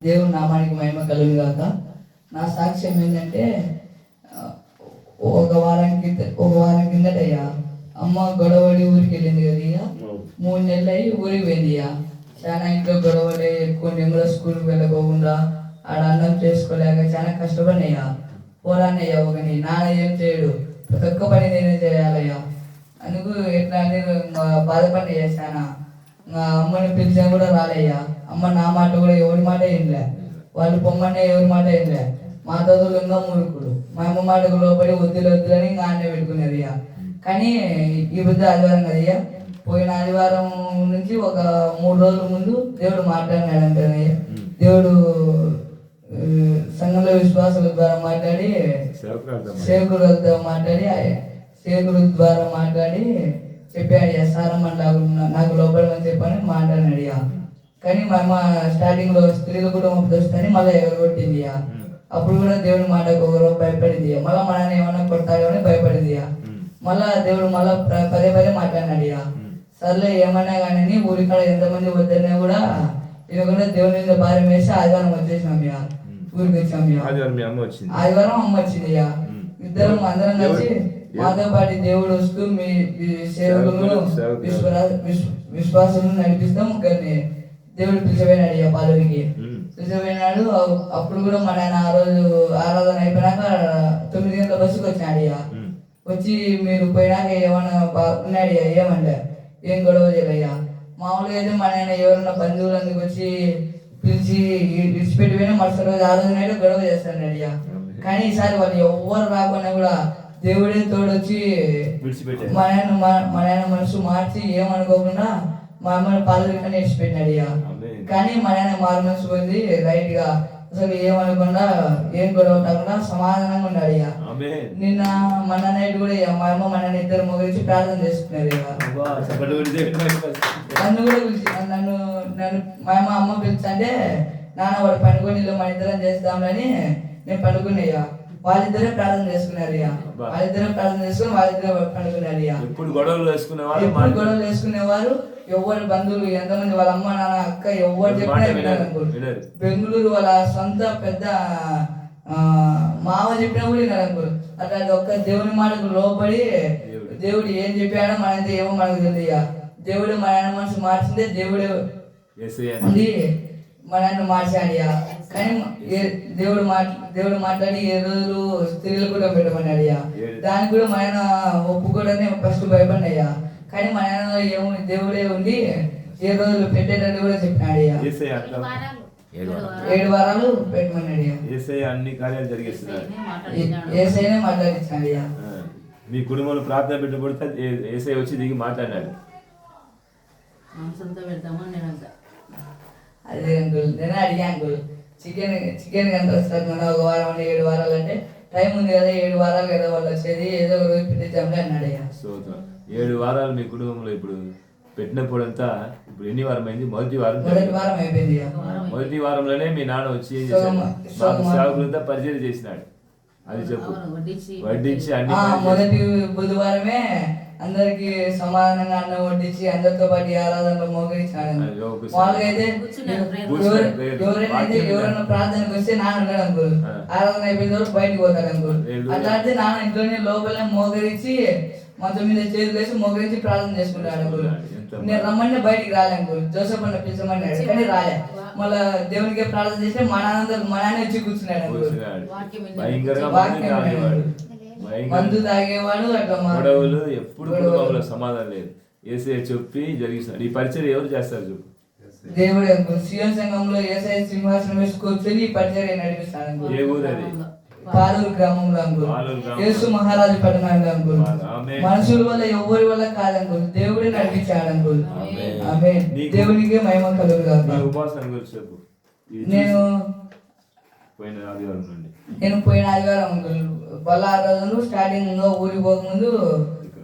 దేవుని నామానికి మహిమ కలుగు గాక. నా సాక్ష్యం ఏంటంటే ఒక వారం కిందటయ్యా అమ్మ గొడవడి ఊరికి వెళ్ళింది కదా. ఇక 3 నెలలు అయ్యి ఊరికి పోయింది. ఇక చాలా ఇంట్లో గొడవలే ఎక్కువ. నేను కూడా స్కూల్కి వెళ్ళకోకుండా ఆడ అన్నం చేసుకోలేక చాలా కష్టపడినయ్యా. పోరాన్నయ్యా ఒకని నాన్న ఏం చేయడు, ప్రతి ఒక్క పని నేనే చేయాలయ్యా. అందుకు ఎట్లా అంటే బాధపడినయ్యా చాలా. మా అమ్మని పిలిచినా కూడా రాలయ్యా. అమ్మ నా మాట కూడా ఎవరి మాట ఏంలే, వాళ్ళు పొమ్మనే ఎవరి మాట ఏంలే. మా తోదులు ఇంకా మురుకుడు, మా అమ్మ మాటకు లోపడి వద్దులని ఇంకా అన్నే పెట్టుకునేది. ఇక కానీ ఈ బుద్ధి ఆదివారం కదయ్యా. పోయిన ఆదివారం నుంచి ఒక 3 రోజుల ముందు దేవుడు మాట్లాడినాడంటే దేవుడు సంఘంలో విశ్వాసుల ద్వారా మాట్లాడి, సేవకులతో మాట్లాడి, సేవకుల ద్వారా మాట్లాడి చెప్పాడు. సారమ్మ నాకు లోపడమని చెప్పని మాట్లాడినాడు. కానీ మా అమ్మ స్టార్టింగ్ లో స్త్రీల కుటుంబం దోస్తని మళ్ళీ ఎగరగొట్టింది. అప్పుడు కూడా దేవుడి మాటకు ఒకరు భయపడింది. మళ్ళీ మన ఏమన్నా కొడతాడని భయపడింది. మళ్ళా దేవుడు మళ్ళా పదే మాట్లాడినాడు. సర్లే ఏమన్నా కానీ ఊరికాడ ఎంతమంది వద్దనే కూడా ఇవ్వకుండా దేవుని మీద భారం వేసి ఆదివారం వచ్చేసినాం. ఊరికి వచ్చాం. ఆదివారం అమ్మ వచ్చింది. ఇద్దరం అందరం కలిసి మాతో పాటు దేవుడు వస్తూ మీ సేవకులను విశ్వాసం నడిపిస్తాం. కానీ దేవుడు పిలిచిపోయినాడు పాలరికి పిలిచిపోయినాడు. అప్పుడు కూడా మన ఆయన ఆ రోజు ఆరాధన అయిపోయినాక 9 గంటల బస్సుకు వచ్చినాడు. వచ్చి మీరు పోయినాక ఏమన్నా ఉన్నాడు ఏమంటే ఏం గొడవ చేయలయ్యా. మామూలుగా అయితే మన ఆయన ఎవరన్నా బంధువులందుకు వచ్చి పిలిచి విడిచిపెట్టిపోయినా మరుసటి రోజు ఆ రోజు నైట్ గొడవ చేస్తాడు. కానీ ఈసారి వాళ్ళు ఎవ్వరు రాకుండా కూడా దేవుడే తోడొచ్చి మన ఆయన మనసు మార్చి ఏమనుకోకుండా మా అమ్మని పాలరికనే విడిచిపెట్టినాడు. కానీ మన ఆయన మారు మనసు పొంది రైట్ గా అసలు ఏమనకుండా ఏం గొడవ కాకుండా సమాధానంగా ఉన్నాడు. నిన్న మన నైట్ కూడా మా అమ్మ మన ఇద్దరు మొగలిచి ప్రార్థన చేసుకున్నారు. నన్ను కూడా పిలిచి నన్ను మా అమ్మ పిలిచంటే నాన్న వాడు పండుకొని మన ఇద్దరం చేద్దామని నేను పండుకున్నాయ్యా. వాళ్ళిద్దరే ప్రార్థన చేసుకున్నారు. వాళ్ళిద్దరే ప్రార్థన చేసుకుని వాళ్ళిద్దరే పండుకున్నారు. ఇప్పుడు గొడవలు వేసుకునేవారు ఎవరి బంధువులు ఎంతమంది వాళ్ళ అమ్మ నాన్న అక్క ఎవరు చెప్పినా వినారు. బెంగళూరు వాళ్ళ సొంత పెద్ద మావ చెప్పినా కూడా వినారు అనుకోరు. అట్లాంటి ఒక్క దేవుని మాటకు లోపడి దేవుడు ఏం చెప్పాడో మనైతే ఏమో మనకు తెలియదు. దేవుడు మన ఆయన మనసు మార్చిందే దేవుడు ఉంది మన ఆయన మార్చాడు. కానీ దేవుడు మాట్లాడి 7 రోజులు స్త్రీలు కూడా పెట్టమన్నాడు. దానికి కూడా మన ఆయన ఒప్పుకోవడాన్ని ఫస్ట్ భయపడినాయ్యా. కానీ మన ఆయన ఏమో దేవుడే ఉండి 7 రోజులు పెట్టేటట్టు కూడా చెప్పినాడు. 7 వారాలు పెట్టమన్నాడు. అన్ని కార్యాలు జరిగిస్తున్నాడు. ఏసైనే మాట్లాడించాడు. మీ కుటుంబంలో ప్రార్థన పెట్టబడితే ఏసై వచ్చి దిగి మాట్లాడినాడు. అదే అంకుల్ నేను అడిగా అంకుల్ చికెన్ ఎంత వస్తారు మన ఒక వారం 7 వారాలు అంటే టైం ఉంది కదా 7 వారాలు కదా వాళ్ళు వచ్చేది ఏదో ఒక రోజు పెట్టించామని అన్నాడు. 7 వారాలు మీ కుటుంబంలో ఇప్పుడు పెట్టినప్పుడు అంతా ఇప్పుడు ఎన్ని వారం అయింది? మొదటి వారం అయిపోయింది. మొదటి వారంలోనే మీ నాన్న వచ్చి ఏం చేశాడు? సేవకులంతా పరిచయం చేసినాడు. అది చెప్పు. వడ్డించి అన్ని మొదటి బుధవారమే అందరికి సమాధానంగా అన్నం వడ్డించి అందరితో పాటు ఆరాధనలో మోగించాడు. మామూలుగా అయితే ఎవరైనా ప్రార్థనకు వస్తే నాన్న ఉన్నాడు అనుకోరు. ఆరాధన అయిపోయిన తర్వాత బయటకు పోతాడు అనుకోరు. అట్లాంటి నాన్న ఇంట్లోనే లోపలే మోగరించి మంచం మీద చేతులు వేసి మోగరించి ప్రార్థన చేసుకుంటాడు అనుకోరు. నేను రమ్మని బయటికి రాలే అనుకోరు. జోసెఫ్ అన్న పిలిచమన్నాడు కానీ రాలే. మళ్ళా దేవునికి ప్రార్థన చేస్తే మా నాన్న వచ్చి కూర్చున్నాడు అనుకోరు. మందు తాగేవాడు అట్లా గొడవలు ఎప్పుడు కుటుంబంలో సమాధానం లేదు. ఏసఐ చెప్పి జరిగిస్తాడు. ఈ పరిచయం ఎవరు చేస్తారు చెప్పు? దేవుడే సియోన్ సంఘంలో ఏసఐ సింహాసనం వేసి కూర్చొని ఈ పరిచయం నడిపిస్తాడు. ఏ ఊరు అది? పాలూరు గ్రామంలో అంకుల్. యేసు మహారాజు పట్టణంలో అంకుల్. మనుషుల వల్ల ఎవరి వల్ల కాదంకుల్, దేవుడే నడిపించాడు అంకుల్. ఆమేన్. దేవునికి మహిమ కలుగుగాక. నేను పోయిన ఆదివారం అంకుల్ బల్లారాధనలు స్టార్టింగ్ లో ఊరికి పోకముందు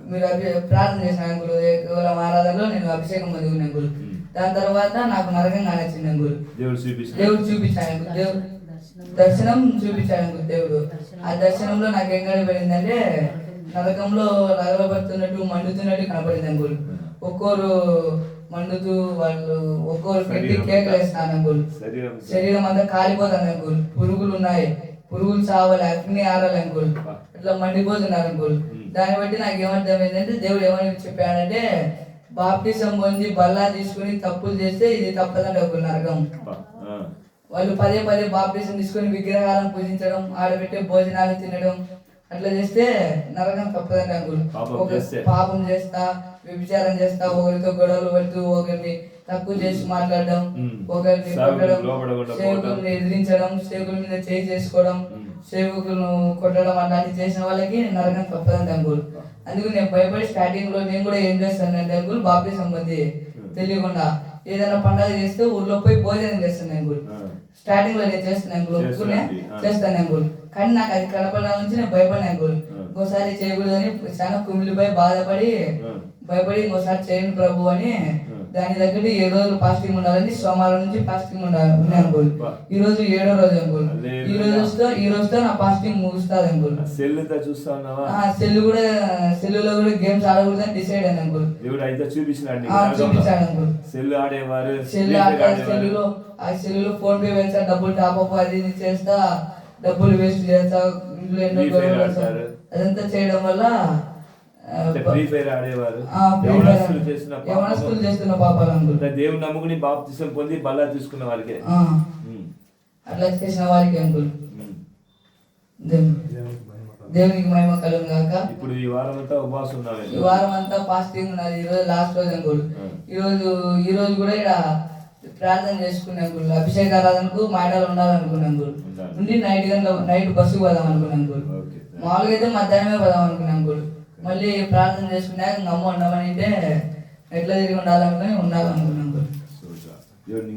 మీరు ప్రార్థన చేసిన అంకుల్. కేవలం ఆరాధనలో నేను అభిషేకం పొందుకున్నాను అంకుల్. దాని తర్వాత నాకు నరకంగా నచ్చింది అంకుల్. దేవుడు చూపించాను అంకుల్. దర్శనం చూపించాడు అంకుల్ దేవుడు. ఆ దర్శనంలో నాకు ఏం కనబడిందంటే నరకంలో రగలబడుతున్నట్టు మండుతున్నట్టు కనపడింది అంకుల్. ఒక్కోరు మండుతూ వాళ్ళు ఒక్కొక్కరు పెట్టి కేకలు వేస్తాను అంకుల్. శరీరం అంతా కాలిపోతుంది అంకుల్. పురుగులు ఉన్నాయి, పురుగులు చావాలి, అగ్ని ఆరాలి అంకుల్. ఇట్లా మండిపోతున్నారు అంకుల్. దాన్ని బట్టి నాకు ఏమర్థం ఏంటంటే దేవుడు ఏమని చెప్పాడంటే బాప్టిజం పొంది బల్లా తీసుకుని తప్పులు చేస్తే ఇది తప్పదండి ఒక నరకం. వాళ్ళు పదే పదే బాప్టిజం తీసుకుని విగ్రహాలను పూజించడం, ఆడబెట్టే భోజనాలు తినడం అట్లా చేస్తే నరకం తప్పదండి అంకుల్. పాపం చేస్తా, వ్యభిచారం చేస్తా, ఒకరితో గొడవలు పడుతూ, ఒకరిని తక్కువ చేసి మాట్లాడడం, ఒకరిని కొట్టడం, సేవకులను ఎదిరించడం, సేవకుల మీద చేయి చేసుకోవడం, సేవకులను కొట్టడం అట్లాంటివి చేసిన వాళ్ళకి నరకం తప్పదండి అంకుల్. అందుకు నేను భయపడి స్టార్టింగ్ లో నేను కూడా ఏం చేస్తానంటే అంకుల్, బాప్టిజం పొంది తెలియకుండా ఏదైనా పండుగ చేస్తే ఊర్లో పోయి భోజనం చేస్తాను అంకుల్. స్టార్టింగ్ లో నేను చేస్తాను అంకుల్, ఒప్పుకునే చేస్తాను అంకుల్. కానీ నాకు అది కనపడడం నుంచి నేను భయపడిన అంకుల్. ఇంకోసారి చేయకూడదని చాలా కుమిలిపోయి బాధపడి భయపడి ఇంకోసారి చేయను ప్రభు అని దాని దగ్గర 7 రోజులు ఫాస్టింగ్ ఉండాలని సోమవారం నుంచి ఫాస్టింగ్ ఉండాలి అంకుల్. ఈ రోజు 7వ రోజు అంకుల్. ఈ రోజుతో నా ఫాస్టింగ్ ముగుస్తుంది అంకుల్. సెల్ కూడా సెల్లులో కూడా గేమ్స్ ఆడకూడదని డిసైడ్ అయ్యాను అంకుల్. చూపించాడు అంకుల్. సెల్లులో ఫోన్ పే వేస్తా, డబ్బులు టాప్అప్ అది ఇది చేస్తా, డబ్బులు వేస్ట్ చేస్తా, ఇంట్లో ఎన్నో గొడవలు అదంతా చేయడం వల్ల చేస్తున్న పాపాలు అంకుల్. దేవుడు నమ్ముకుని బాప్తిసం పొంది బల్లా తీసుకున్న వారికి అట్లా చేసిన వారికి అంకుల్. దేవునికి మహిమ కలుగును గాక. ఇప్పుడు ఈ వారం అంతా ఉపవాసం ఉన్నారు, ఈ వారం అంతా ఫాస్టింగ్ ఉన్నది. ఈ రోజు లాస్ట్ రోజు అంకుల్. ఈ రోజు కూడా ఇక్కడ ప్రార్థన చేసుకునే అంకుల్. అభిషేక ఆరాధనకు మాటలు ఉండాలనుకున్నాను అంకుల్. ఉండి నైట్ బస్సుకు పోదాం అనుకున్నాను అంకుల్. మామూలుగా అయితే మధ్యాహ్నమే పోదాం అనుకున్నాను అంకుల్. మళ్ళీ ప్రార్థన చేసుకున్నాక అమ్మ ఉండమని అంటే ఎట్లా తిరిగి ఉండాలనుకుని ఉండాలనుకున్నాను అంకుల్. దేవుని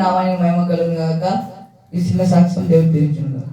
నామానికి మహిమ కలుగును గాక. ఈ చిన్న సాక్ష్యం దేవుడు దీవించును గాక.